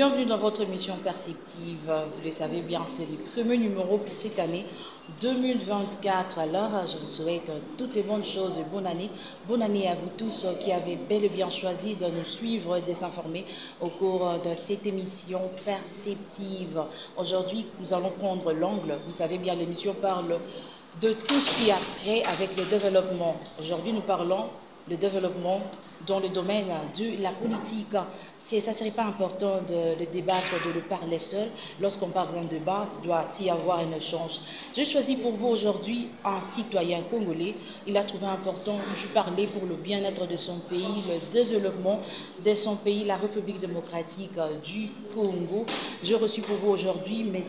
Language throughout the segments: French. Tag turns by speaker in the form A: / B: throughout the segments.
A: Bienvenue dans votre émission Perceptive. Vous le savez bien, c'est le premier numéro pour cette année 2024. Alors, je vous souhaite toutes les bonnes choses et bonne année. Bonne année à vous tous qui avez bel et bien choisi de nous suivre et de s'informer au cours de cette émission Perceptive. Aujourd'hui, nous allons prendre l'angle. Vous savez bien, l'émission parle de tout ce qui a trait avec le développement. Aujourd'hui, nous parlons le développement dans le domaine de la politique. Ça ne serait pas important de le débattre, de le parler seul. Lorsqu'on parle d'un débat, doit y avoir un échange. J'ai choisi pour vous aujourd'hui un citoyen congolais. Il a trouvé important de parler pour le bien-être de son pays, le développement de son pays, la République démocratique du Congo. J'ai reçu pour vous aujourd'hui M.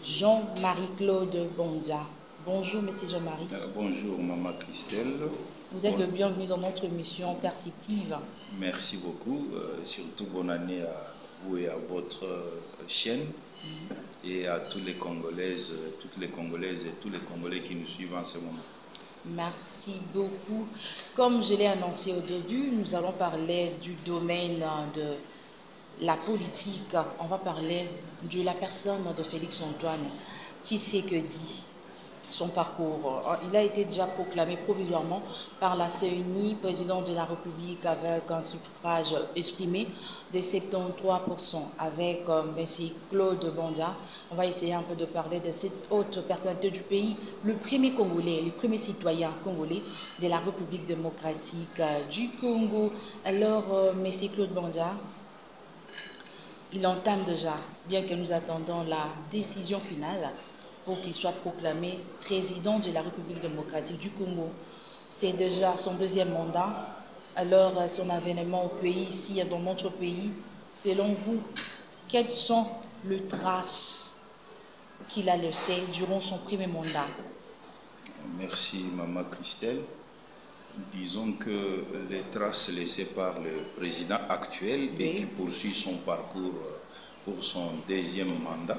A: Jean-Marie-Claude Bonza. Bonjour, M. Jean-Marie.
B: Bonjour, Maman Christelle.
A: Vous êtes le bienvenu dans notre émission Perceptive.
B: Merci beaucoup. Surtout bonne année à vous et à votre chaîne et à toutes les Congolaises et tous les Congolais qui nous suivent en ce moment.
A: Merci beaucoup. Comme je l'ai annoncé au début, nous allons parler du domaine de la politique. On va parler de la personne de Félix-Antoine Tshisekedi. Son parcours. Il a été déjà proclamé provisoirement par la CENI, président de la République, avec un suffrage exprimé de 73%. Avec M. Claude Bonza, on va essayer un peu de parler de cette haute personnalité du pays, le premier Congolais, le premier citoyen congolais de la République démocratique du Congo. Alors, M. Claude Bonza, il entame déjà, bien que nous attendons la décision finale, pour qu'il soit proclamé président de la République démocratique du Congo. C'est déjà son deuxième mandat. Alors, son avènement au pays, ici, dans notre pays, selon vous, quelles sont les traces qu'il a laissées durant son premier mandat?
B: Merci, Maman Christelle. Disons que les traces laissées par le président actuel et qui poursuit son parcours pour son deuxième mandat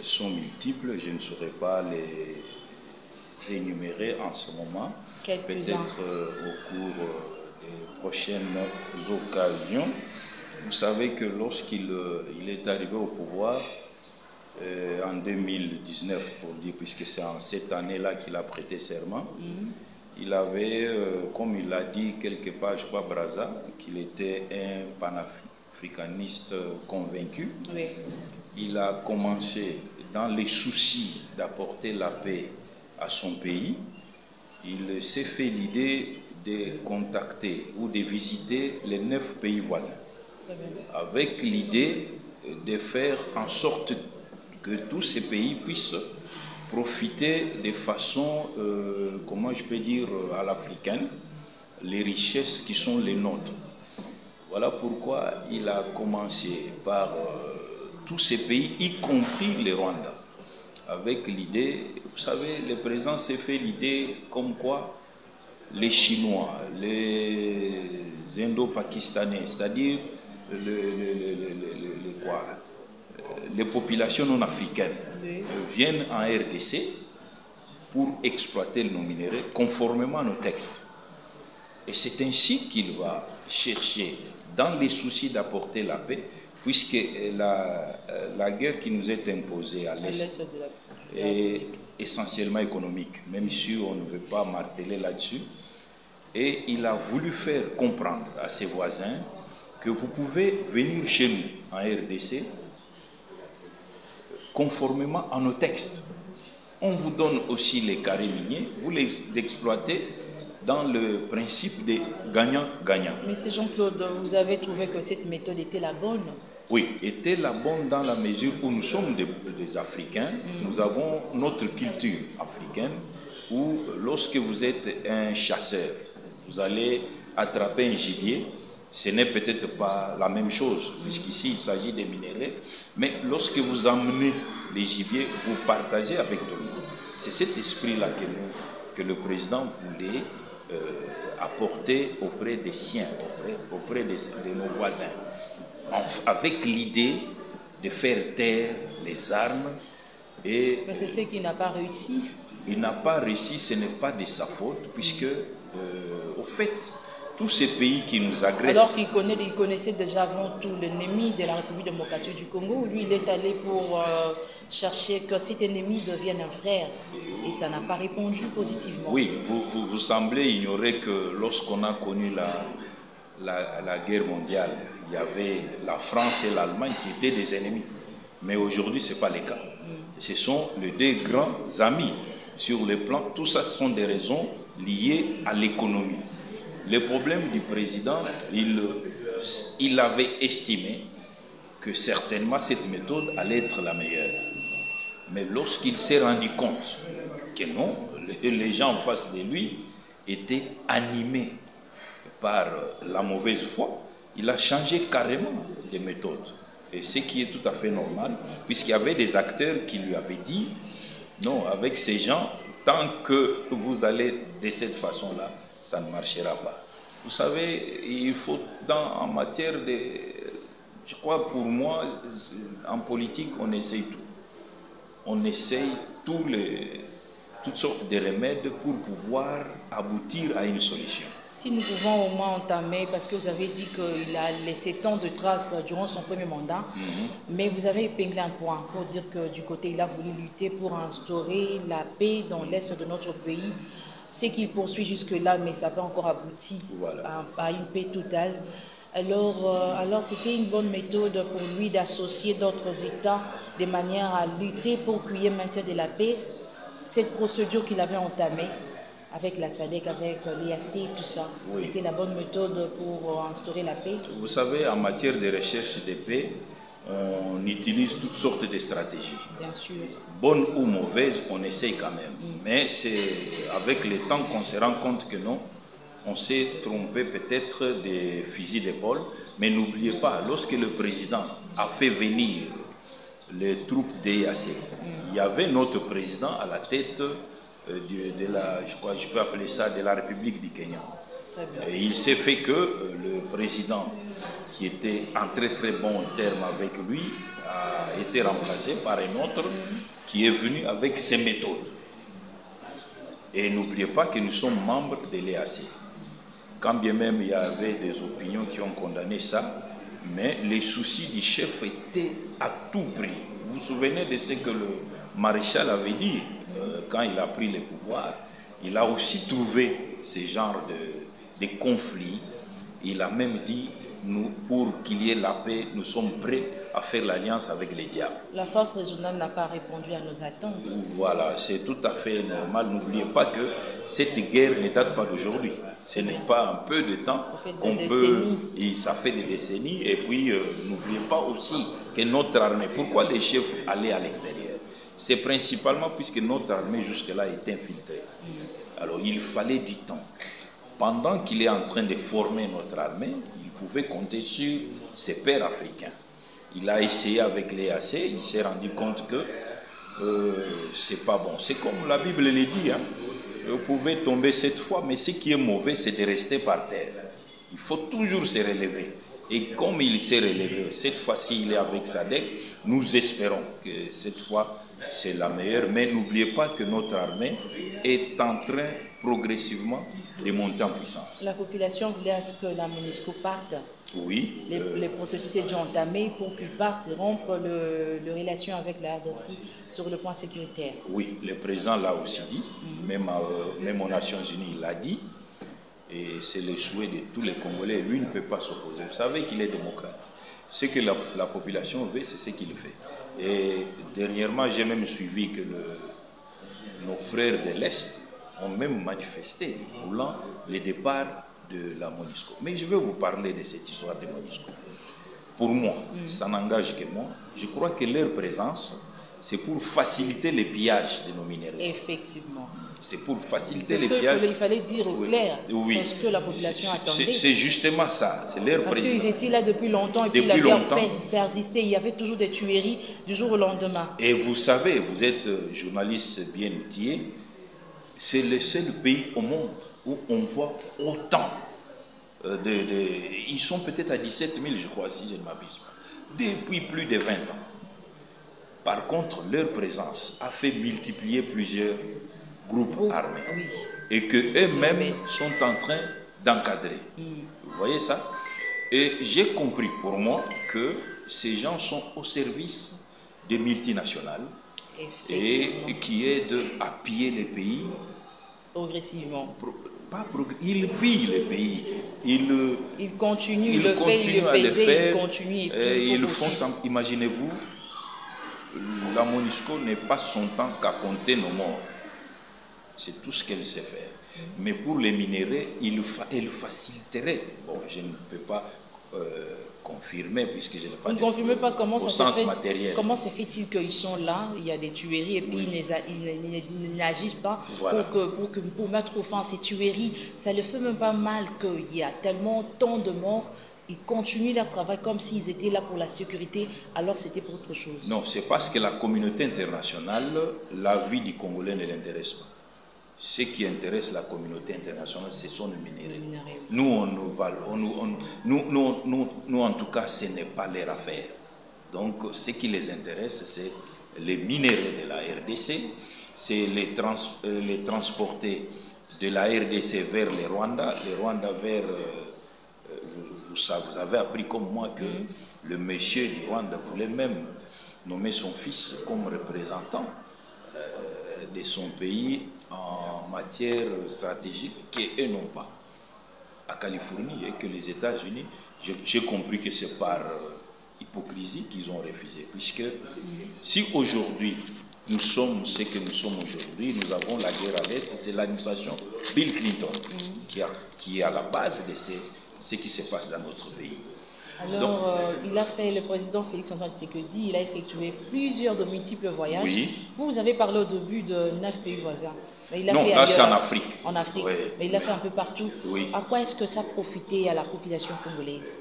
B: sont multiples. Je ne saurais pas les énumérer en ce moment. Peut-être au cours des prochaines occasions. Vous savez que lorsqu'il est arrivé au pouvoir, en 2019, pour dire, puisque c'est en cette année-là qu'il a prêté serment, il avait, comme il l'a dit quelque part, je crois, Brazza, qu'il était un panafricaniste convaincu. Oui. Il a commencé dans les soucis d'apporter la paix à son pays. Il s'est fait l'idée de contacter ou de visiter les 9 pays voisins, avec l'idée de faire en sorte que tous ces pays puissent profiter de façon, comment je peux dire, à l'africaine, les richesses qui sont les nôtres. Voilà pourquoi il a commencé par tous ces pays, y compris le Rwanda, avec l'idée, vous savez, le président s'est fait l'idée comme quoi les Chinois, les Indo-Pakistanais, c'est-à-dire les populations non africaines viennent en RDC pour exploiter nos minéraux conformément à nos textes. Et c'est ainsi qu'il va chercher, dans les soucis d'apporter la paix, puisque la guerre qui nous est imposée à l'Est est essentiellement économique, même si on ne veut pas marteler là-dessus. Et il a voulu faire comprendre à ses voisins que vous pouvez venir chez nous en RDC conformément à nos textes. On vous donne aussi les carrés miniers, vous les exploitez dans le principe des gagnants-gagnants.
A: Monsieur Jean-Claude, vous avez trouvé que cette méthode était la bonne?
B: Oui, était la bonne dans la mesure où nous sommes des Africains, nous avons notre culture africaine, où lorsque vous êtes un chasseur, vous allez attraper un gibier, ce n'est peut-être pas la même chose, puisqu'ici il s'agit des minéraux, mais lorsque vous emmenez les gibiers, vous partagez avec tout le monde. C'est cet esprit-là que le président voulait apporter auprès des siens, auprès de nos voisins, avec l'idée de faire taire les armes. Mais
A: c'est ce qu'il n'a pas réussi.
B: Il n'a pas réussi, ce n'est pas de sa faute, puisque, au fait, tous ces pays qui nous agressent.
A: Alors qu'il connaissait déjà avant tout l'ennemi de la République démocratique du Congo. Lui, il est allé pour chercher que cet ennemi devienne un frère. Et ça n'a pas répondu positivement.
B: Oui, vous semblez ignorer que lorsqu'on a connu la guerre mondiale, il y avait la France et l'Allemagne qui étaient des ennemis. Mais aujourd'hui, ce n'est pas le cas. Ce sont les deux grands amis sur le plan. Tout ça, ce sont des raisons liées à l'économie. Le problème du président, il avait estimé que certainement cette méthode allait être la meilleure. Mais lorsqu'il s'est rendu compte que non, les gens en face de lui étaient animés par la mauvaise foi, il a changé carrément de méthode. Et ce qui est tout à fait normal, puisqu'il y avait des acteurs qui lui avaient dit non, avec ces gens, tant que vous allez de cette façon-là, ça ne marchera pas. Vous savez, il faut, en matière de... Je crois pour moi, en politique, on essaye tout. On essaye toutes sortes de remèdes pour pouvoir aboutir à une solution.
A: Si nous pouvons au moins entamer, parce que vous avez dit qu'il a laissé tant de traces durant son premier mandat, mais vous avez épinglé un point pour dire que du côté, il a voulu lutter pour instaurer la paix dans l'est de notre pays. C'est qu'il poursuit jusque-là, mais ça n'a pas encore abouti à une paix totale. Alors c'était une bonne méthode pour lui d'associer d'autres États de manière à lutter pour qu'il y ait maintien de la paix. Cette procédure qu'il avait entamée avec la SADC, avec l'EAC et tout ça, c'était la bonne méthode pour instaurer la paix.
B: Vous savez, en matière de recherche de paix, on utilise toutes sortes de stratégies.
A: Bien sûr.
B: Bonnes ou mauvaises, on essaye quand même. Mais c'est avec le temps qu'on se rend compte que non, on s'est trompé peut-être des fusils d'épaule. Mais n'oubliez pas, lorsque le président a fait venir les troupes d'EAC, il y avait notre président à la tête de la, je peux appeler ça, de la République du Kenya. Et il s'est fait que le président, qui était en très très bon terme avec lui, a été remplacé par un autre qui est venu avec ses méthodes. Et n'oubliez pas que nous sommes membres de l'EAC. Quand bien même il y avait des opinions qui ont condamné ça, mais les soucis du chef étaient à tout prix. Vous vous souvenez de ce que le maréchal avait dit quand il a pris le pouvoir? Il a aussi trouvé ce genre de conflits. Il a même dit, nous, pour qu'il y ait la paix, nous sommes prêts à faire l'alliance avec les diables.
A: La force régionale n'a pas répondu à nos attentes.
B: Voilà, c'est tout à fait normal. N'oubliez pas que cette guerre ne date pas d'aujourd'hui. Ce n'est pas un peu de temps qu'on peut... Ça fait des décennies. Et puis, n'oubliez pas aussi que notre armée... Pourquoi les chefs allaient à l'extérieur? C'est principalement puisque notre armée jusque-là est infiltrée. Alors, il fallait du temps. Pendant qu'il est en train de former notre armée, il pouvait compter sur ses pairs africains. Il a essayé avec l'EAC, il s'est rendu compte que c'est pas bon. C'est comme la Bible le dit, hein. Vous pouvez tomber 7 fois, mais ce qui est mauvais, c'est de rester par terre. Il faut toujours se relever. Et comme il s'est relevé, cette fois-ci, il est avec SADC, nous espérons que cette fois, c'est la meilleure. Mais n'oubliez pas que notre armée est en train progressivement de monter en puissance.
A: La population voulait à ce que la MONUSCO parte.
B: Oui.
A: Les processus sont déjà entamés pour qu'ils partent rompre les relations avec la RDC sur le point sécuritaire. Oui,
B: le président l'a aussi dit, même aux Nations Unies, il l'a dit. Et c'est le souhait de tous les Congolais. Lui ne peut pas s'opposer. Vous savez qu'il est démocrate. Ce que la population veut, c'est ce qu'il fait. Et dernièrement, j'ai même suivi que nos frères de l'Est ont même manifesté, voulant le départ de la MONUSCO. Mais je vais vous parler de cette histoire de MONUSCO. Pour moi, ça n'engage que moi. Je crois que leur présence, c'est pour faciliter les pillages de nos minéraux.
A: Effectivement.
B: C'est pour faciliter les pillages.
A: Il fallait dire au clair, c'est ce que la population attendait.
B: C'est justement ça, c'est leur
A: Parce
B: président.
A: qu'ils étaient là depuis longtemps et puis la guerre persistait. Il y avait toujours des tueries du jour au lendemain.
B: Et vous savez, vous êtes journaliste bien outillé, c'est le seul pays au monde où on voit autant ils sont peut-être à 17 000, je crois, si je ne m'abuse pas, depuis plus de 20 ans. Par contre, leur présence a fait multiplier plusieurs groupes armés. Oui. Et qu'eux-mêmes sont en train d'encadrer. Vous voyez ça? Et j'ai compris pour moi que ces gens sont au service des multinationales et qui aident à piller les pays.
A: Progressivement.
B: Ils pillent les pays.
A: Ils continuent, ils le faisaient, ils continuent.
B: Et ils le font sans... Imaginez-vous, la MONUSCO n'est pas son temps qu'à compter nos morts. C'est tout ce qu'elle sait faire. Mais pour les minéraux, elle faciliterait. Bon, je ne peux pas confirmer puisque je n'ai pas
A: de confirmez pas comment
B: au
A: ça
B: sens
A: se fait,
B: matériel.
A: Comment se fait-il qu'ils sont là, il y a des tueries et puis ils n'agissent pas
B: voilà.
A: pour mettre au fin ces tueries. Ça ne fait même pas mal qu'il y a tellement tant de morts. Ils continuent leur travail comme s'ils étaient là pour la sécurité, alors c'était pour autre chose.
B: Non, c'est parce que la communauté internationale, la vie du Congolais ne l'intéresse pas. Ce qui intéresse la communauté internationale, ce sont les minéraux. Nous, en tout cas, ce n'est pas leur affaire. Donc, ce qui les intéresse, c'est les minéraux de la RDC, c'est les transporter de la RDC vers le Rwanda vers... vous avez appris comme moi que le monsieur du Rwanda voulait même nommer son fils comme représentant de son pays en matière stratégique qu'eux n'ont pas à Californie et que les États-Unis, j'ai compris que c'est par hypocrisie qu'ils ont refusé, puisque si aujourd'hui nous sommes ce que nous sommes aujourd'hui, nous avons la guerre à l'Est, c'est l'administration Bill Clinton qui est à la base de ce qui se passe dans notre pays.
A: Alors, le président Félix Antoine Tshisekedi, il a effectué de multiples voyages.
B: Oui.
A: Vous avez parlé au début de 9 pays voisins.
B: Non, là c'est en Afrique.
A: En Afrique, oui. Mais il l'a fait un peu partout.
B: Oui.
A: À quoi est-ce que ça profitait à la population congolaise?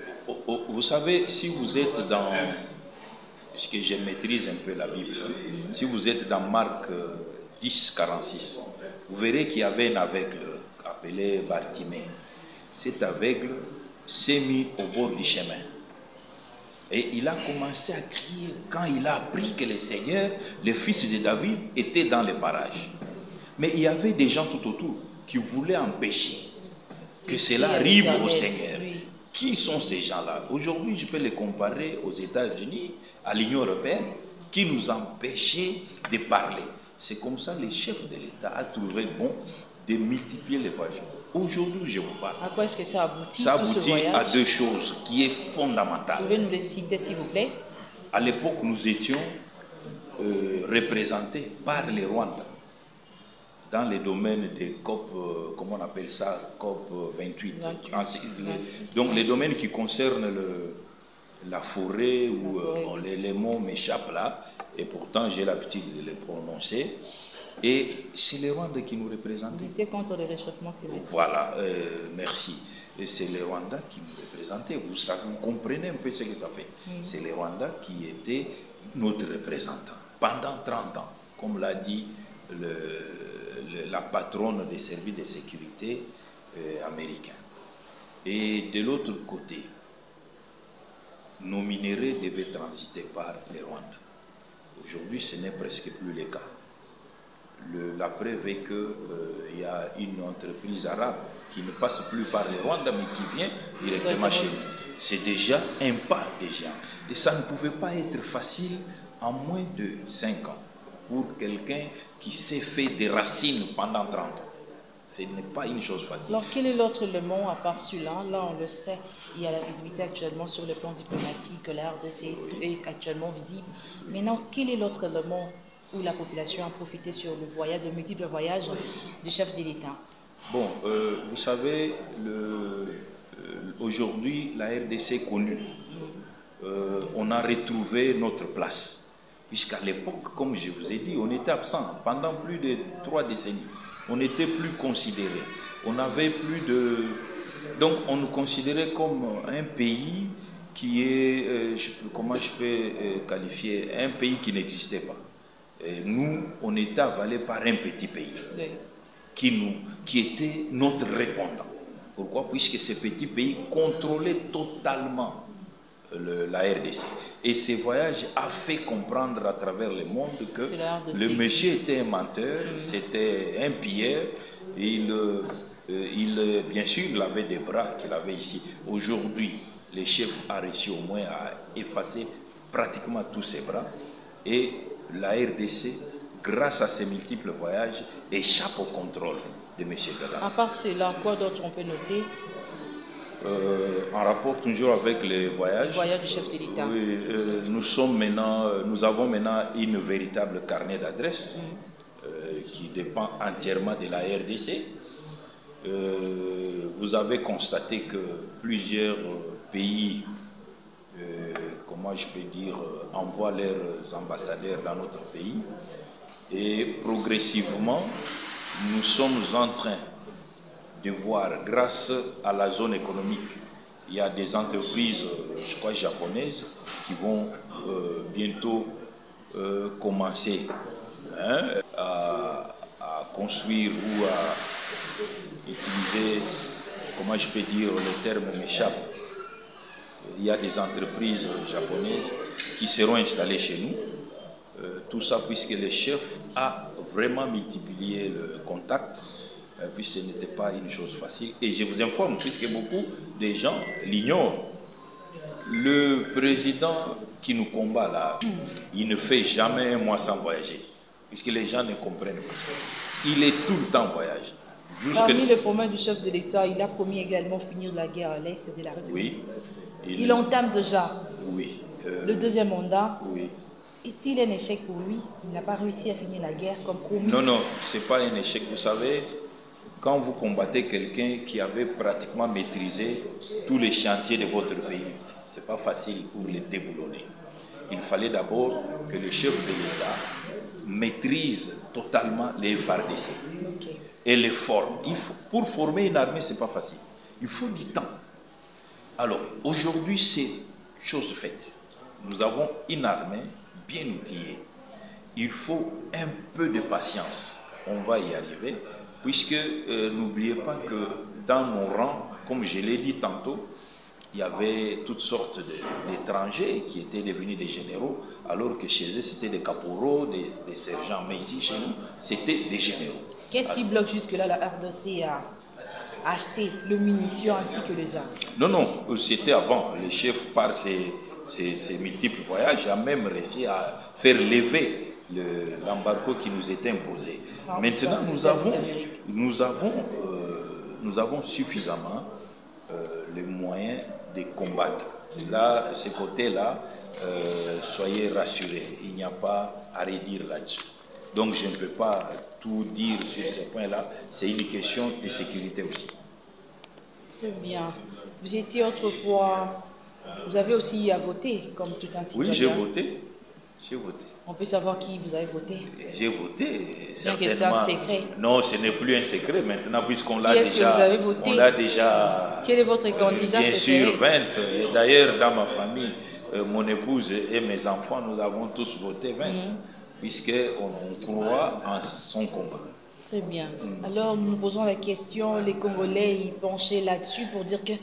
B: Vous savez, si vous êtes dans... Parce que je maîtrise un peu la Bible. Si vous êtes dans Marc 10, 46, vous verrez qu'il y avait un aveugle appelé Bartimée. Cet aveugle s'est mis au bord du chemin. Et il a commencé à crier quand il a appris que le Seigneur, le fils de David, était dans les parages. Mais il y avait des gens tout autour qui voulaient empêcher que cela arrive au Seigneur. Oui. Qui sont ces gens-là? Aujourd'hui, je peux les comparer aux États-Unis, à l'Union européenne, qui nous empêchaient de parler. C'est comme ça que le chef de l'État a trouvé bon de multiplier les voyages. Aujourd'hui, je vous parle.
A: À quoi est-ce que ça aboutit?
B: Ça aboutit à deux choses qui est fondamentale.
A: Vous pouvez nous les citer, s'il vous plaît?
B: À l'époque, nous étions représentés par les Rwandais dans les domaines des COP, comment on appelle ça, COP 28. Donc les domaines qui concernent la forêt, où les mots m'échappent là, et pourtant j'ai l'habitude de les prononcer. Et c'est les Rwandais qui nous représentent.
A: Lutter contre le réchauffement climatique.
B: Voilà, merci. Et c'est les Rwandais qui nous représentaient. Vous comprenez un peu ce que ça fait. C'est les Rwandais qui étaient notre représentant pendant 30 ans, comme l'a dit la patronne des services de sécurité américains. Et de l'autre côté, nos minéraux devaient transiter par les Rwandais. Aujourd'hui, ce n'est presque plus le cas. La preuve est qu'il y a une entreprise arabe qui ne passe plus par les Rwandais, mais qui vient directement chez nous. C'est déjà un pas déjà. Et ça ne pouvait pas être facile en moins de 5 ans pour quelqu'un qui s'est fait des racines pendant 30 ans. Ce n'est pas une chose facile.
A: Alors, quel est l'autre élément à part celui-là? Là, on le sait, il y a la visibilité actuellement sur le plan diplomatique, la RDC est actuellement visible. Maintenant, quel est l'autre élément où la population a profité sur le voyage, de multiples voyages du chef de l'État?
B: Bon, vous savez, aujourd'hui, la RDC est connue. On a retrouvé notre place. Puisqu'à l'époque, comme je vous ai dit, on était absent pendant plus de 3 décennies. On n'était plus considéré. On n'avait plus de... Donc, on nous considérait comme un pays qui est... comment je peux qualifier? Un pays qui n'existait pas. Et nous, on était avalés par un petit pays qui était notre répondant. Pourquoi? Puisque ce petit pays contrôlait totalement la RDC. Et ces voyages a fait comprendre à travers le monde que le monsieur était un menteur, c'était un pilleur. Il Bien sûr, il avait des bras qu'il avait ici. Aujourd'hui, le chef a réussi au moins à effacer pratiquement tous ses bras. Et la RDC, grâce à ses multiples voyages, échappe au contrôle de M. Gada.
A: À part cela, quoi d'autre on peut noter?
B: En rapport toujours avec les voyages.
A: Le voyage du chef de l'État.
B: Oui, nous avons maintenant une véritable carnet d'adresses qui dépend entièrement de la RDC. Vous avez constaté que plusieurs pays, comment je peux dire, envoient leurs ambassadeurs dans notre pays. Et progressivement, nous sommes en train de voir, grâce à la zone économique, il y a des entreprises, je crois, japonaises qui vont bientôt commencer à construire ou à utiliser, comment je peux dire, le terme m'échappe. Il y a des entreprises japonaises qui seront installées chez nous. Tout ça puisque le chef a vraiment multiplié le contact, puisque ce n'était pas une chose facile. Et je vous informe, puisque beaucoup de gens l'ignorent, le président qui nous combat là, il ne fait jamais un mois sans voyager, puisque les gens ne comprennent pas ça. Il est tout le temps en voyage.
A: Parmi les promesses du chef de l'État, il a promis également finir la guerre à l'Est de la République.
B: Oui.
A: Il entame déjà le deuxième mandat.
B: Oui.
A: Est-il un échec pour lui? Il n'a pas réussi à finir la guerre comme promis.
B: Non, ce n'est pas un échec. Vous savez, quand vous combattez quelqu'un qui avait pratiquement maîtrisé tous les chantiers de votre pays, ce n'est pas facile pour les déboulonner. Il fallait d'abord que le chef de l'État maîtrise totalement les FARDC et les forme. Pour former une armée, ce n'est pas facile. Il faut du temps. Alors, aujourd'hui, c'est chose faite. Nous avons une armée bien outillée. Il faut un peu de patience. On va y arriver, puisque n'oubliez pas que dans nos rangs, comme je l'ai dit tantôt, il y avait toutes sortes d'étrangers qui étaient devenus des généraux, alors que chez eux, c'était des caporaux, des sergents. Mais ici, chez nous, c'était des généraux.
A: Qu'est-ce qui bloque jusque-là la RDC à acheter le munitions ainsi que les armes?
B: Non, c'était avant. Le chef, par ses multiples voyages, a même réussi à faire lever l'embargo qui nous était imposé. Maintenant, nous avons suffisamment les moyens de combattre. Là, ce côté-là, soyez rassurés, il n'y a pas à redire là-dessus. Donc, je ne peux pas tout dire sur ces points-là. C'est une question de sécurité aussi.
A: Très bien. Vous étiez autrefois... Vous avez aussi à voter, comme tout un citoyen.
B: Oui, j'ai voté.
A: On peut savoir qui vous avez voté?
B: J'ai voté, certainement.
A: C'est un secret?
B: Non, ce n'est plus un secret maintenant, puisqu'on l'a
A: déjà... Qui est-ce que vous avez voté?
B: On l'a déjà...
A: Quel est votre candidat?
B: Bien sûr, 20. Et d'ailleurs, dans ma famille, mon épouse et mes enfants, nous avons tous voté 20, puisqu'on croit en son combat.
A: Très bien. Alors, nous posons la question, les Congolais y penchaient là-dessus pour dire que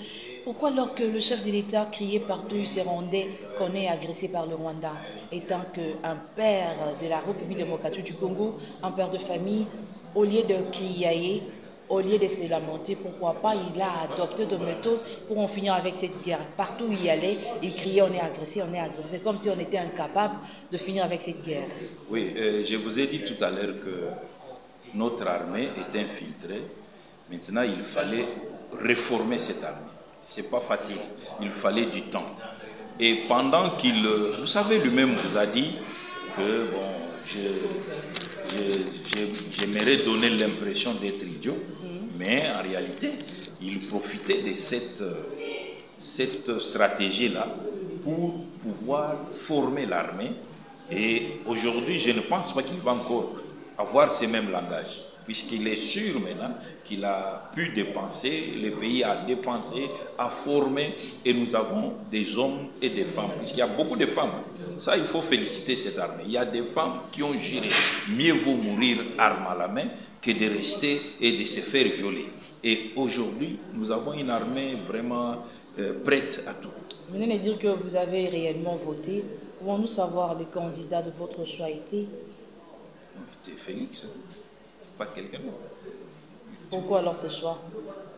A: pourquoi, alors que le chef de l'État criait partout, il se rendait qu'on est agressé par le Rwanda, étant qu'un père de la République démocratique du Congo, un père de famille, au lieu de crier, au lieu de se lamenter, pourquoi pas, il a adopté des méthodes pour en finir avec cette guerre. Partout où il allait, il criait on est agressé, on est agressé. C'est comme si on était incapable de finir avec cette guerre.
B: Oui, je vous ai dit tout à l'heure que notre armée est infiltrée. Maintenant, il fallait réformer cette armée. Ce n'est pas facile, il fallait du temps. Et pendant qu'il... Vous savez, lui-même vous a dit que, bon, j'aimerais donner l'impression d'être idiot, mais en réalité, il profitait de cette stratégie-là pour pouvoir former l'armée. Et aujourd'hui, je ne pense pas qu'il va encore avoir ces mêmes langages, puisqu'il est sûr maintenant qu'il a pu dépenser, le pays a dépensé, a formé, et nous avons des hommes et des femmes, puisqu'il y a beaucoup de femmes. Ça, il faut féliciter cette armée. Il y a des femmes qui ont juré, mieux vaut mourir arme à la main que de rester et de se faire violer. Et aujourd'hui, nous avons une armée vraiment prête à tout.
A: Vous venez de dire que vous avez réellement voté. Pouvons-nous savoir les candidats de votre choix étaient?
B: C'était Félix, pas quelqu'un d'autre.
A: Pourquoi alors ce choix?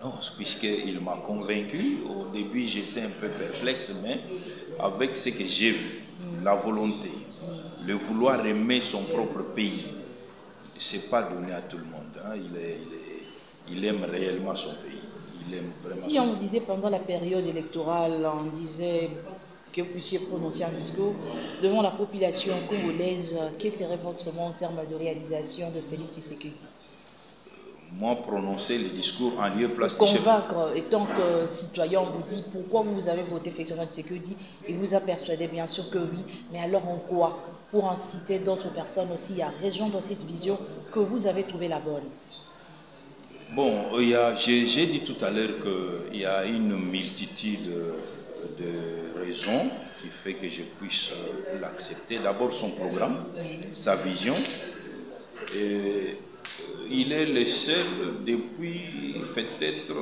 B: Non, puisqu'il m'a convaincu. Au début, j'étais un peu perplexe, mais avec ce que j'ai vu, la volonté, le vouloir aimer son propre pays, ce n'est pas donné à tout le monde. Hein. Il aime réellement son pays. Il aime vraiment
A: si on vous disait pendant la période électorale, on disait que vous puissiez prononcer un discours devant la population congolaise, quel serait votre mot en termes de réalisation de Félix Tshisekedi?
B: Moi, prononcer le discours en lieu place du chef.
A: Convaincre, et tant que citoyen, on vous dit pourquoi vous avez voté Félix Tshisekedi, il vous a persuadé bien sûr que oui, mais alors en quoi? Pour inciter d'autres personnes aussi à rejoindre cette vision que vous avez trouvé la bonne.
B: Bon, j'ai dit tout à l'heure qu'il y a une multitude de raisons qui fait que je puisse l'accepter. D'abord son programme, sa vision. Et il est le seul depuis, peut-être,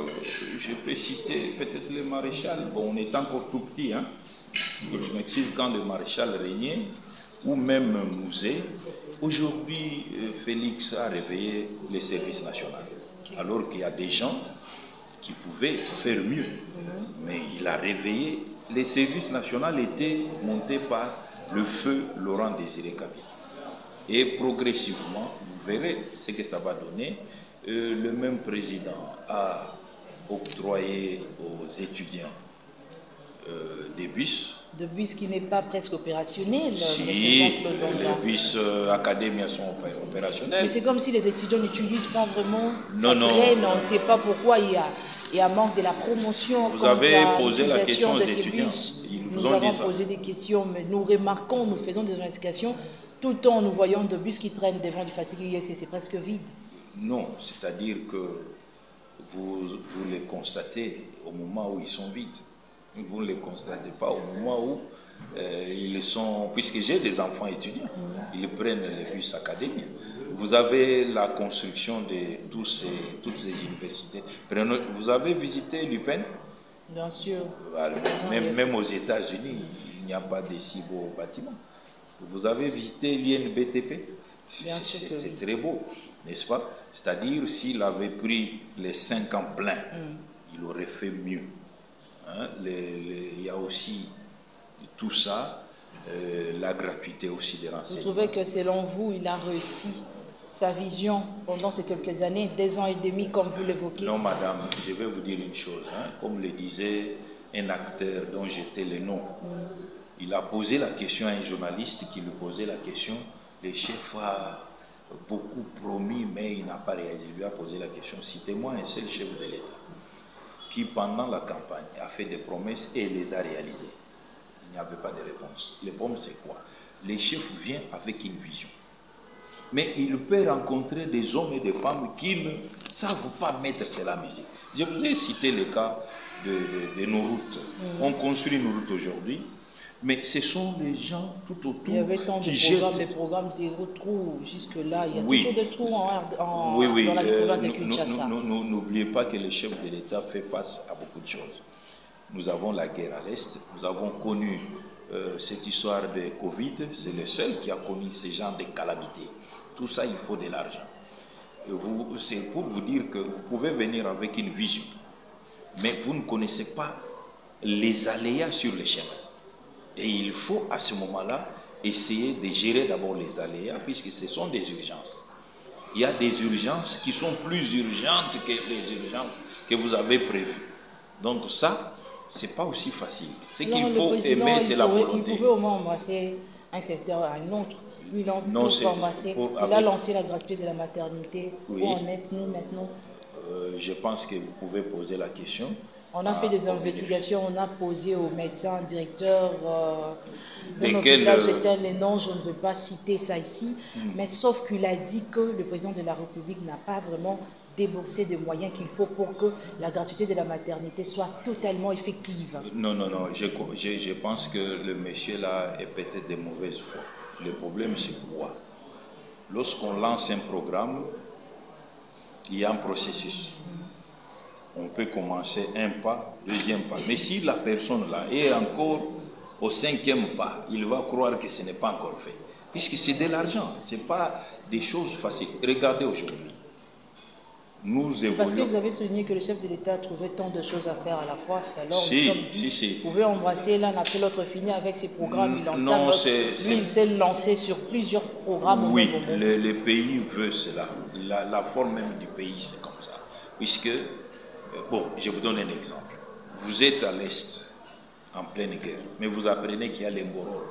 B: je peux citer peut-être le maréchal. Bon, on est encore tout petit, hein. Je m'excuse quand le maréchal régnait, ou même Mouzé. Aujourd'hui, Félix a réveillé les services nationaux. Alors qu'il y a des gens qui pouvaient faire mieux. Mais il a réveillé. Les services nationaux étaient montés par le feu Laurent Désiré Kabila. Et progressivement, vous verrez ce que ça va donner. Le même président a octroyé aux étudiants des bus.
A: De bus qui n'est pas presque opérationnel.
B: Si, les bus académiques sont opérationnels.
A: Mais c'est comme si les étudiants n'utilisent pas vraiment.
B: Non, non.
A: On ne sait pas pourquoi il y a manque de la promotion.
B: Vous avez posé la question aux étudiants.
A: Nous avons posé des questions, mais nous remarquons, nous faisons des investigations, tout le temps nous voyons des bus qui traînent devant du fascicule USC, c'est presque vide. Non,
B: c'est-à-dire que vous les constatez au moment où ils sont vides. Vous ne les constatez pas au moment où ils sont... Puisque j'ai des enfants étudiants, ils prennent les bus académiques. Vous avez la construction de toutes ces universités. Vous avez visité l'UPEN?
A: Bien sûr.
B: Même aux États-Unis, il n'y a pas de si beaux bâtiments. Vous avez visité l'INBTP? C'est très beau, n'est-ce pas? C'est-à-dire, s'il avait pris les 5 ans pleins, il aurait fait mieux. Hein? Il y a aussi tout ça, la gratuité aussi des renseignements.
A: Vous trouvez que selon vous, il a réussi sa vision pendant ces quelques années, 2 ans et demi, comme vous l'évoquez?
B: Non, madame, je vais vous dire une chose. Hein? Comme le disait un acteur dont j'étais le nom, il a posé la question à un journaliste qui lui posait la question. Le chef a beaucoup promis, mais il n'a pas réagi. Il lui a posé la question, citez-moi un seul chef de l'État qui, pendant la campagne, a fait des promesses et les a réalisées. Il n'y avait pas de réponse. Le problème, c'est quoi? Le chef vient avec une vision. Mais il peut rencontrer des hommes et des femmes qui ne savent pas mettre sur la musique. Je vous ai cité le cas de nos routes. On construit nos routes aujourd'hui, mais ce sont les gens tout autour qui jettent...
A: Il y avait tant de programmes, les programmes zéro trou, jusque-là. Il y a toujours des trous dans la province de Kinshasa.
B: N'oubliez pas que le chef de l'État fait face à beaucoup de choses. Nous avons la guerre à l'Est, nous avons connu cette histoire de Covid, c'est le seul qui a connu ce genre de calamités. Tout ça, il faut de l'argent. C'est pour vous dire que vous pouvez venir avec une vision, mais vous ne connaissez pas les aléas sur le chemin. Et il faut à ce moment-là essayer de gérer d'abord les aléas, puisque ce sont des urgences. Il y a des urgences qui sont plus urgentes que les urgences que vous avez prévues. Donc ça, ce n'est pas aussi facile. Ce qu'il faut aimer, c'est la volonté.
A: Il pouvait au moins embrasser un secteur à un autre. Lui, il a lancé la gratuité de la maternité.
B: Oui.
A: Où en êtes-nous maintenant?
B: Je pense que vous pouvez poser la question.
A: On a fait des investigations, on a posé aux médecins, directeurs d'un hôpital, j'éteins les noms, je ne veux pas citer ça ici, mais sauf qu'il a dit que le président de la République n'a pas vraiment déboursé des moyens qu'il faut pour que la gratuité de la maternité soit totalement effective.
B: Non, je pense que le monsieur là est peut-être de mauvaise foi. Le problème, c'est quoi? Lorsqu'on lance un programme, il y a un processus. On peut commencer un pas, 2e pas. Mais si la personne là est encore au 5e pas, il va croire que ce n'est pas encore fait. Puisque c'est de l'argent, ce n'est pas des choses faciles. Regardez aujourd'hui. nous évoluons.
A: Parce que vous avez souligné que le chef de l'État trouvait tant de choses à faire à la fois. C'est alors nous sommes dit, vous pouvez embrasser l'un après l'autre, finir avec ses programmes. Il entend lui, il s'est lancé sur plusieurs programmes.
B: Oui, le pays veut cela. La forme même du pays, c'est comme ça. Puisque, bon, je vous donne un exemple. Vous êtes à l'Est, en pleine guerre, mais vous apprenez qu'il y a les Mboro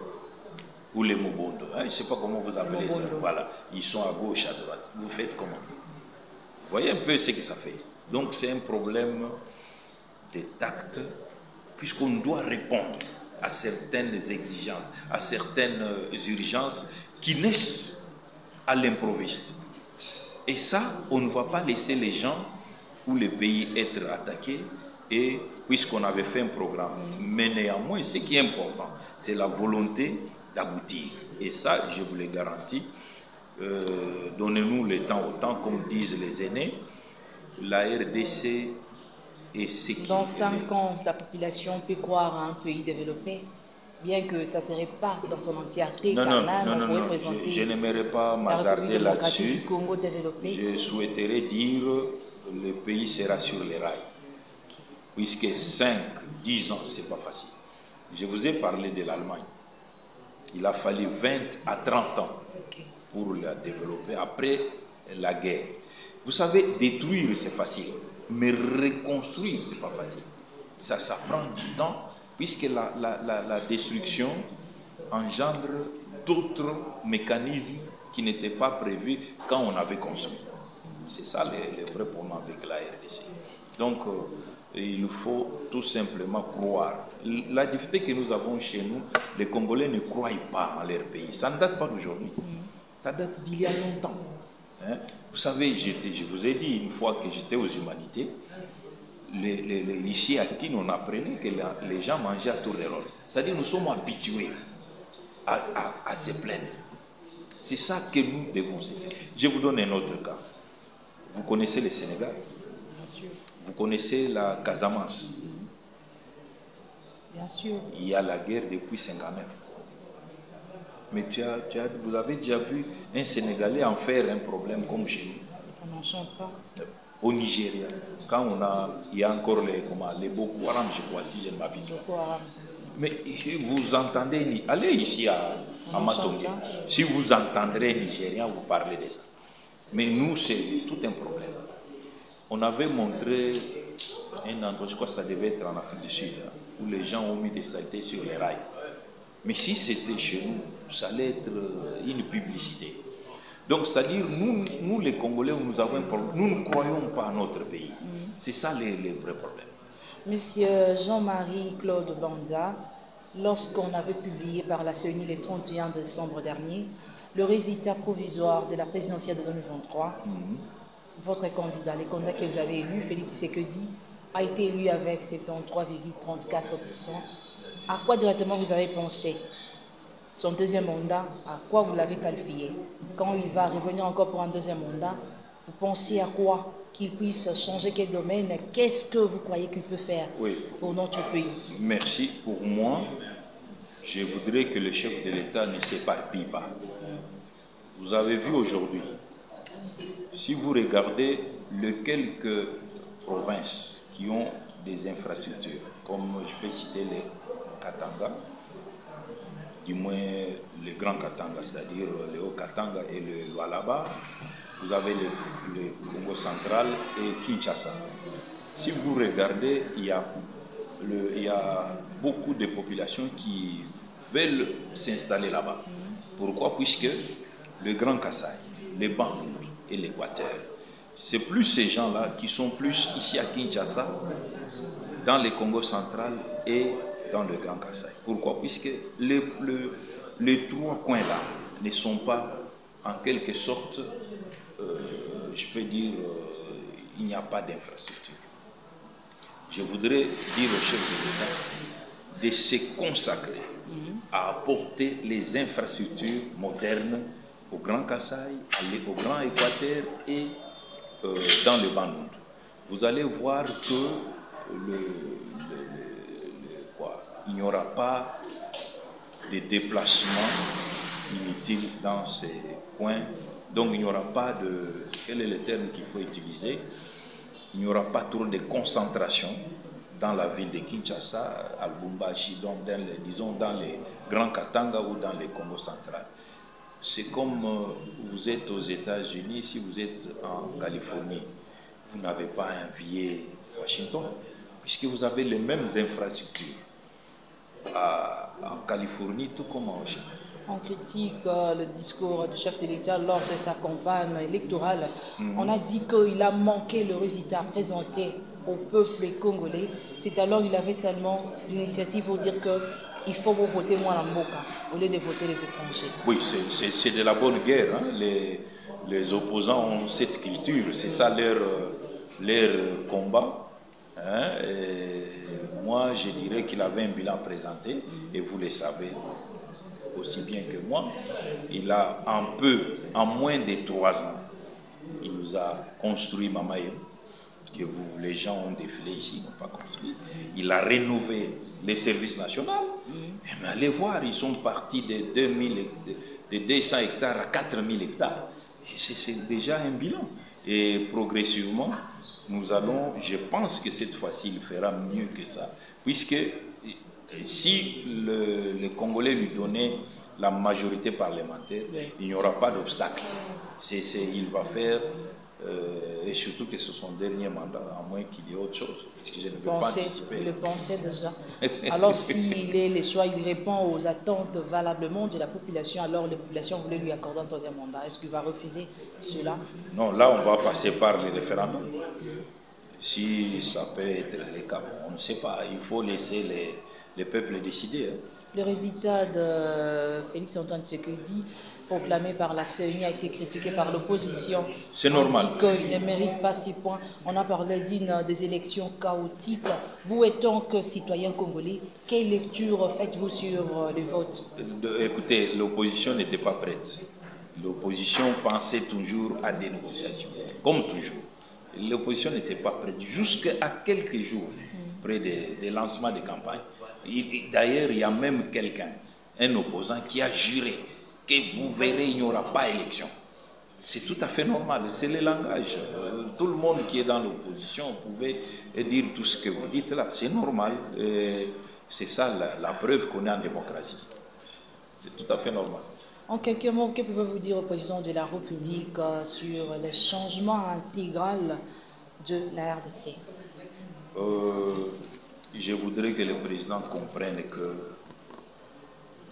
B: ou les Mobondo. Hein, je ne sais pas comment vous appelez ça. Voilà, ils sont à gauche, à droite. Vous faites comment? Vous voyez un peu ce que ça fait. Donc c'est un problème de tact, puisqu'on doit répondre à certaines exigences, à certaines urgences qui naissent à l'improviste. Et ça, on ne va pas laisser les gens ou les pays être attaqués, et puisqu'on avait fait un programme. Mais néanmoins, ce qui est important, c'est la volonté d'aboutir. Et ça, je vous le garantis, donnez-nous le temps au temps, comme disent les aînés. La RDC est ce qui...
A: Dans 5 ans, la population peut croire à un pays développé, bien que ça ne serait pas dans son entièreté.
B: Non, je n'aimerais pas m'hasarder là-dessus. Je souhaiterais dire que le pays sera sur les rails. Puisque 5, 10 ans, ce n'est pas facile. Je vous ai parlé de l'Allemagne. Il a fallu 20 à 30 ans pour la développer après la guerre. Vous savez, détruire, c'est facile, mais reconstruire, ce n'est pas facile. Ça prend du temps, puisque la destruction engendre d'autres mécanismes qui n'étaient pas prévus quand on avait construit. C'est ça le vrai problème avec la RDC. Donc, il faut tout simplement croire. La difficulté que nous avons chez nous, les Congolais ne croient pas en leur pays. Ça ne date pas d'aujourd'hui. Ça date d'il y a longtemps. Hein? Vous savez, je vous ai dit une fois que j'étais aux humanités, ici à Kin, on apprenait que les gens mangeaient à tour de rôle. C'est-à-dire nous sommes habitués à se plaindre. C'est ça que nous devons cesser. Je vous donne un autre cas. Vous connaissez le Sénégal? Vous connaissez la Casamance?
A: Bien sûr.
B: Il y a la guerre depuis 1959. Mais vous avez déjà vu un Sénégalais en faire un problème comme chez nous?
A: On n'en chante pas.
B: Au Nigeria, quand il y a encore les Boko Haram, je crois, si je ne m'abuse pas. Mais vous entendez, allez ici à Matongue, si vous entendrez Nigérien, vous parlez de ça. Mais nous, c'est tout un problème. On avait montré un endroit, je crois que ça devait être en Afrique du Sud, où les gens ont mis des saletés sur les rails. Mais si c'était chez nous, ça allait être une publicité. Donc, c'est-à-dire, nous les Congolais, nous avons un problème. Nous ne croyons pas à notre pays. C'est ça les vrais problèmes.
A: Monsieur Jean-Marie Claude Banza, lorsqu'on avait publié par la CENI le 31 décembre dernier le résultat provisoire de la présidentielle de 2023, votre candidat, les candidats que vous avez élus, Félix Tshisekedi, a été élu avec 73,34%. À quoi directement vous avez pensé? Son deuxième mandat, à quoi vous l'avez qualifié? Quand il va revenir encore pour un deuxième mandat, vous pensez à quoi? Qu'il puisse changer quel domaine? Qu'est-ce que vous croyez qu'il peut faire pour notre pays?
B: Merci. Pour moi, je voudrais que le chef de l'État ne s'éparpille pas. Vous avez vu aujourd'hui, si vous regardez les quelques provinces qui ont des infrastructures, comme je peux citer les Katanga, du moins les grands Katanga, c'est-à-dire le Haut-Katanga et le Lualaba, vous avez le Congo central et Kinshasa. Si vous regardez, il y a beaucoup de populations qui veulent s'installer là-bas. Pourquoi? Puisque le Grand Kasaï, les Bandundu et l'Équateur, c'est plus ces gens-là qui sont plus ici à Kinshasa, dans le Congo central et dans le Grand Kasaï. Pourquoi? Puisque les trois coins-là ne sont pas, en quelque sorte, je peux dire, il n'y a pas d'infrastructure. Je voudrais dire au chef de l'État de se consacrer à apporter les infrastructures modernes au Grand Kasaï, au Grand Équateur et dans le Bandundu. Vous allez voir que il n'y aura pas de déplacement inutile dans ces coins Donc il n'y aura pas de... Quel est le terme qu'il faut utiliser? Il n'y aura pas trop de concentration dans la ville de Kinshasa, à Lubumbashi, donc disons dans les grands Katanga ou dans les Congo central. C'est comme vous êtes aux États-Unis, si vous êtes en Californie, vous n'avez pas envié Washington, puisque vous avez les mêmes infrastructures en Californie, tout comme en Washington.
A: On critique le discours du chef de l'État lors de sa campagne électorale. On a dit qu'il a manqué le résultat présenté au peuple congolais. C'est alors qu'il avait seulement l'initiative pour dire qu'il faut voter moins la Mboka au lieu de voter les étrangers.
B: Oui, c'est de la bonne guerre. Hein. Les opposants ont cette culture, c'est ça leur combat. Hein. Et moi, je dirais qu'il avait un bilan présenté, et vous le savez aussi bien que moi. Il a en moins de 3 ans, il nous a construit Mamaye, que les gens ont défilé ici, n'ont pas construit. Il a rénové les services nationaux. Mais allez voir, ils sont partis de 200 hectares à 4000 hectares. Et c'est déjà un bilan. Et progressivement, nous allons, je pense que cette fois-ci, il fera mieux que ça. Puisque si les Congolais lui donnaient la majorité parlementaire, il n'y aura pas d'obstacle. Il va faire, et surtout que ce sont son dernier mandat, à moins qu'il y ait autre chose, puisque je ne veux pas anticiper.
A: Vous le pensez déjà. Alors s'il est le choix, il répond aux attentes valablement de la population, alors la population voulait lui accorder un 3e mandat. Est-ce qu'il va refuser cela?
B: Non, là on va passer par les référendums. Si ça peut être le cas, on ne sait pas, il faut laisser les peuples décider. Hein.
A: Le résultat de Félix Antoine Tshisekedi, proclamé par la CENI, a été critiqué par l'opposition.
B: C'est normal.
A: On dit qu'il ne mérite pas 6 points. On a parlé des élections chaotiques. Vous, étant que citoyen congolais, quelle lecture faites-vous sur le vote?
B: Écoutez, l'opposition n'était pas prête. L'opposition pensait toujours à des négociations, comme toujours. L'opposition n'était pas prête jusqu'à quelques jours près des lancements de campagne. D'ailleurs, il y a même quelqu'un, un opposant, qui a juré que vous verrez, il n'y aura pas élection. C'est tout à fait normal, c'est le langage. Tout le monde qui est dans l'opposition pouvait dire tout ce que vous dites là. C'est normal. C'est ça la preuve qu'on est en démocratie. C'est tout à fait normal.
A: En quelques mots, que pouvez-vous dire au président de la République sur le changement intégral de la RDC?
B: Je voudrais que le président comprenne que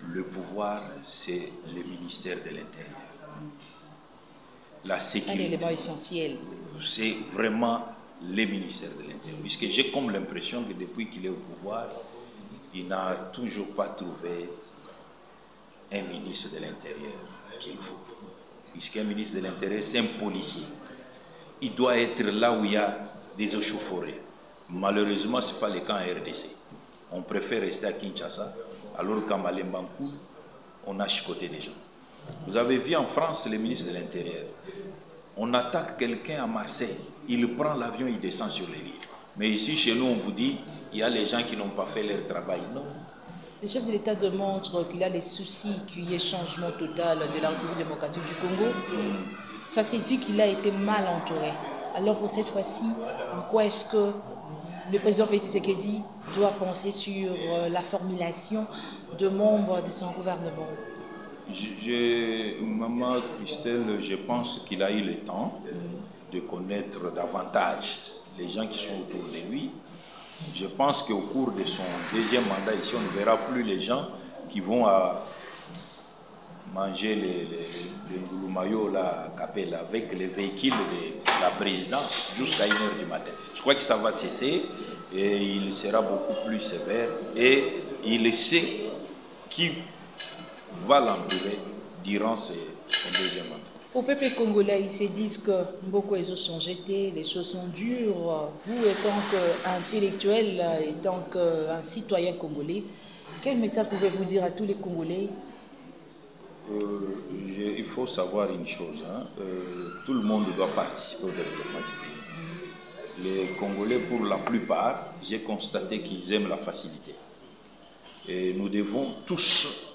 B: le pouvoir, c'est le ministère de l'Intérieur. La sécurité,
A: un élément essentiel.
B: C'est vraiment le ministère de l'Intérieur. Puisque j'ai comme l'impression que depuis qu'il est au pouvoir, il n'a toujours pas trouvé un ministre de l'Intérieur qu'il faut. Puisqu'un ministre de l'Intérieur, c'est un policier. Il doit être là où il y a des échauffourées. Malheureusement, ce n'est pas le cas en RDC. On préfère rester à Kinshasa, alors qu'à Malembankou, on a chicoté des gens. Vous avez vu en France le ministre de l'Intérieur. On attaque quelqu'un à Marseille, il prend l'avion, il descend sur les lits. Mais ici, chez nous, on vous dit, il y a les gens qui n'ont pas fait leur travail. Non.
A: Le chef de l'État démontre qu'il a des soucis, qu'il y ait changement total de la République démocratique du Congo. Ça s'est dit qu'il a été mal entouré. Alors pour cette fois-ci, en quoi est-ce que le président Félix Tshisekedi doit penser sur la formulation de membres de son gouvernement?
B: Maman Christelle, je pense qu'il a eu le temps de connaître davantage les gens qui sont autour de lui. Je pense qu'au cours de son 2e mandat ici, on ne verra plus les gens qui vont à manger les Ngulumayo là, Capella, avec les véhicules de la présidence jusqu'à 1h du matin. Je crois que ça va cesser et il sera beaucoup plus sévère et il sait qui va l'entourer durant son 2e mandat.
A: Au peuple congolais, ils se disent que beaucoup de choses sont jetées, les choses sont dures. Vous, étant qu'intellectuel, étant qu'un citoyen congolais, quel message pouvez-vous dire à tous les Congolais?
B: Il faut savoir une chose, hein. Tout le monde doit participer au développement du pays. Les Congolais, pour la plupart, j'ai constaté qu'ils aiment la facilité. Et nous devons tous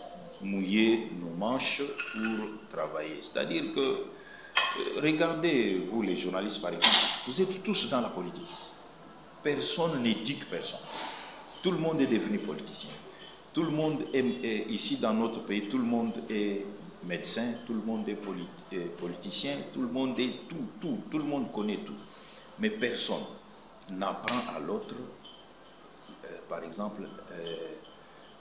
B: mouiller nos manches pour travailler. C'est-à-dire que Regardez, vous les journalistes par exemple, vous êtes tous dans la politique. Personne n'éduque personne. Tout le monde est devenu politicien. Tout le monde est ici dans notre pays, tout le monde est médecin, tout le monde est politicien, tout le monde est tout le monde connaît tout. Mais personne n'apprend à l'autre, par exemple,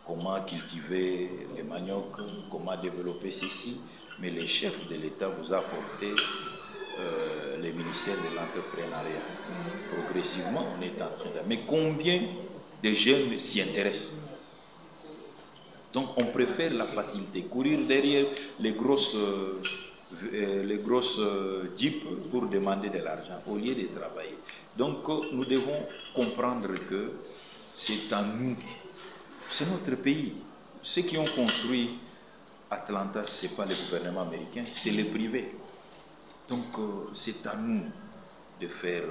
B: comment cultiver les maniocs, comment développer ceci. Mais le chef de l'État vous a apporté les ministères de l'entrepreneuriat. Progressivement, on est en train de... Mais combien de jeunes s'y intéressent? Donc, on préfère la facilité, courir derrière les grosses jeeps pour demander de l'argent au lieu de travailler. Donc, nous devons comprendre que c'est à nous, c'est notre pays. Ceux qui ont construit Atlanta, ce n'est pas le gouvernement américain, c'est les privés. Donc, c'est à nous de faire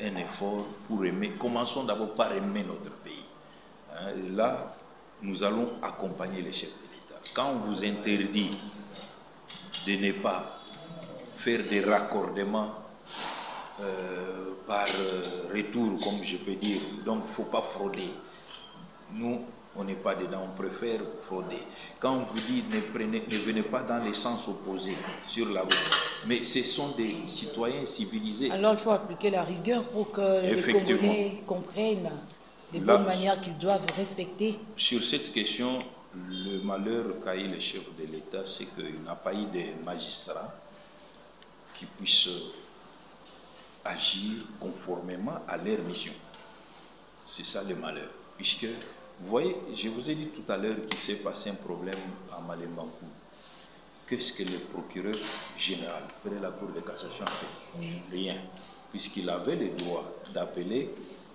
B: un effort pour aimer. Commençons d'abord par aimer notre pays. Là, nous allons accompagner les chefs de l'État. Quand on vous interdit de ne pas faire des raccordements par retour, comme je peux dire, donc il ne faut pas frauder. Nous, on n'est pas dedans, on préfère frauder. Quand on vous dit ne venez pas dans les sens opposés sur la route, mais ce sont des citoyens civilisés.
A: Alors il faut appliquer la rigueur pour que les Congolais comprennent les bonnes manières qu'ils doivent respecter.
B: Sur cette question, le malheur qu'a eu le chef de l'État, c'est qu'il n'a pas eu de magistrats qui puissent agir conformément à leur mission. C'est ça le malheur. Puisque, vous voyez, je vous ai dit tout à l'heure qu'il s'est passé un problème à Malembankou. Qu'est-ce que le procureur général, près la Cour de cassation, a fait? Rien. Puisqu'il avait le droit d'appeler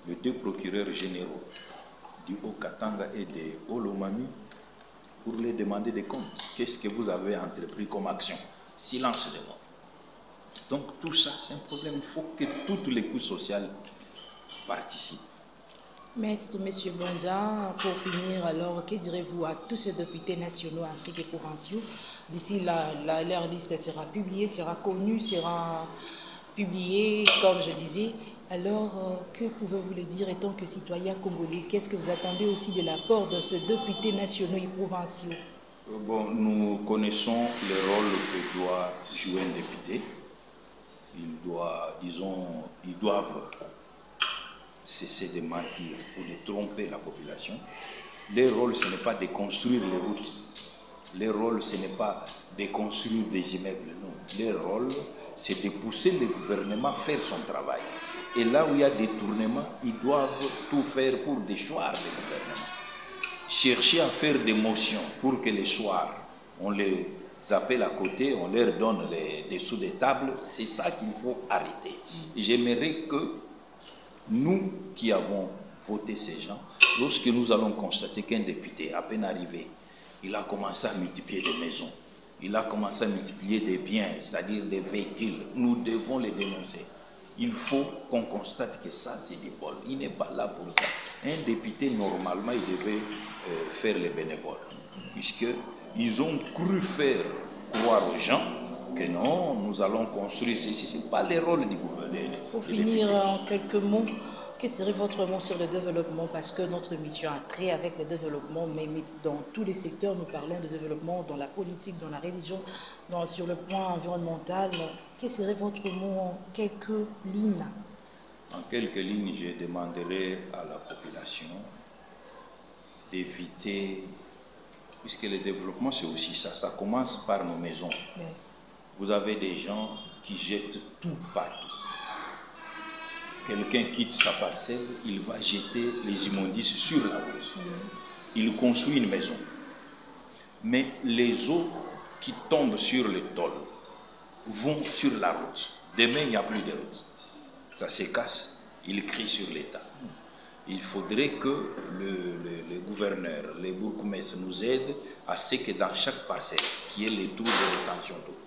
B: les deux procureurs généraux du Haut-Katanga et de Haut-Lomami pour les demander des comptes. Qu'est-ce que vous avez entrepris comme action? Silence de moi. Donc tout ça, c'est un problème. Il faut que toutes les couches sociales participent.
A: Maître, Monsieur Bonda, pour finir, alors, que direz-vous à tous ces députés nationaux ainsi que provinciaux? D'ici leur liste sera publiée, sera connue, sera publiée, comme je disais. Alors, que pouvez-vous le dire étant que citoyen congolais? Qu'est-ce que vous attendez aussi de l'apport de ces députés nationaux et provinciaux?
B: Bon, nous connaissons le rôle que doit jouer un député. Ils doivent cesser de mentir ou de tromper la population. Leur rôle, ce n'est pas de construire les routes. Leur rôle, ce n'est pas de construire des immeubles, non. Leur rôle, c'est de pousser le gouvernement à faire son travail. Et là où il y a des détournements, ils doivent tout faire pour déchoir le gouvernement. Chercher à faire des motions pour que les soirs, on les appelle à côté, on leur donne les dessous des tables, c'est ça qu'il faut arrêter. J'aimerais que nous qui avons voté ces gens, lorsque nous allons constater qu'un député, à peine arrivé, il a commencé à multiplier des maisons, il a commencé à multiplier des biens, c'est-à-dire des véhicules, nous devons les dénoncer. Il faut qu'on constate que ça, c'est du vol. Il n'est pas là pour ça. Un député, normalement, il devait faire les bénévoles, puisqu'ils ont cru faire croire aux gens que non, nous allons construire ceci. Ce n'est pas le rôle du gouvernement.
A: Pour finir, en quelques mots, quel serait votre mot sur le développement? Parce que notre mission a trait avec le développement, mais dans tous les secteurs, nous parlons de développement, dans la politique, dans la religion, sur le point environnemental. Quel serait votre mot en quelques lignes?
B: En quelques lignes, je demanderai à la population d'éviter, puisque le développement, c'est aussi ça. Ça commence par nos maisons. Oui. Vous avez des gens qui jettent tout partout. Quelqu'un quitte sa parcelle, il va jeter les immondices sur la route. Il construit une maison. Mais les eaux qui tombent sur le tôle vont sur la route. Demain, il n'y a plus de route. Ça se casse. Il crie sur l'État. Il faudrait que le gouverneur, les bourgmestres nous aident à ce que dans chaque parcelle, qu'il y ait les trous de rétention d'eau.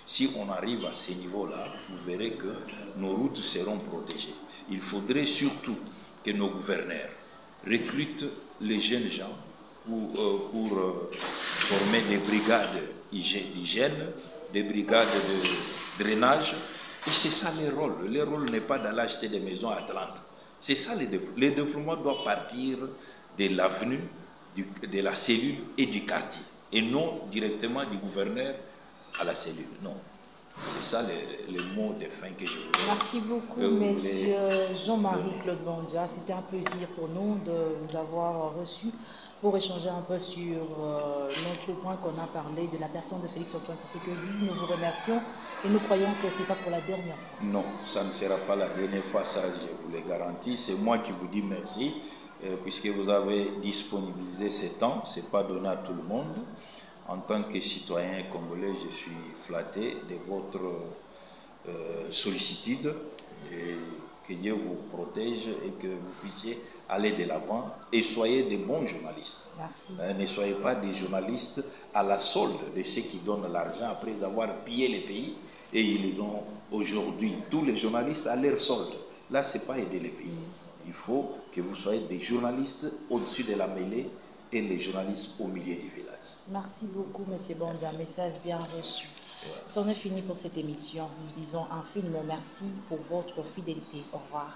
B: Si on arrive à ce niveau-là, vous verrez que nos routes seront protégées. Il faudrait surtout que nos gouverneurs recrutent les jeunes gens pour former des brigades d'hygiène, des brigades de drainage. Et c'est ça les rôles. Le rôle n'est pas d'aller acheter des maisons à 30. C'est ça les développements. Les développements doivent partir de l'avenue, de la cellule et du quartier. Et non directement du gouverneur à la cellule. Non. C'est ça les mots de fin que je voulais.
A: Merci beaucoup, monsieur Jean-Marie Claude Bondia. C'était un plaisir pour nous de vous avoir reçu pour échanger un peu sur notre point qu'on a parlé de la personne de Félix-Antoine Tshisekedi. Nous vous remercions et nous croyons que ce n'est pas pour la dernière fois.
B: Non, ça ne sera pas la dernière fois, ça je vous le garantis. C'est moi qui vous dis merci, puisque vous avez disponibilisé ce temps. Ce n'est pas donné à tout le monde. En tant que citoyen congolais, je suis flatté de votre sollicitude et que Dieu vous protège et que vous puissiez aller de l'avant et soyez des bons journalistes.
A: Merci.
B: Ne soyez pas des journalistes à la solde de ceux qui donnent l'argent après avoir pillé les pays et ils ont aujourd'hui tous les journalistes à leur solde. Là, ce n'est pas aider les pays. Il faut que vous soyez des journalistes au-dessus de la mêlée et les journalistes au milieu du village.
A: Merci beaucoup, monsieur Bondia. Message bien reçu. C'en est fini pour cette émission. Nous disons infiniment merci pour votre fidélité. Au revoir.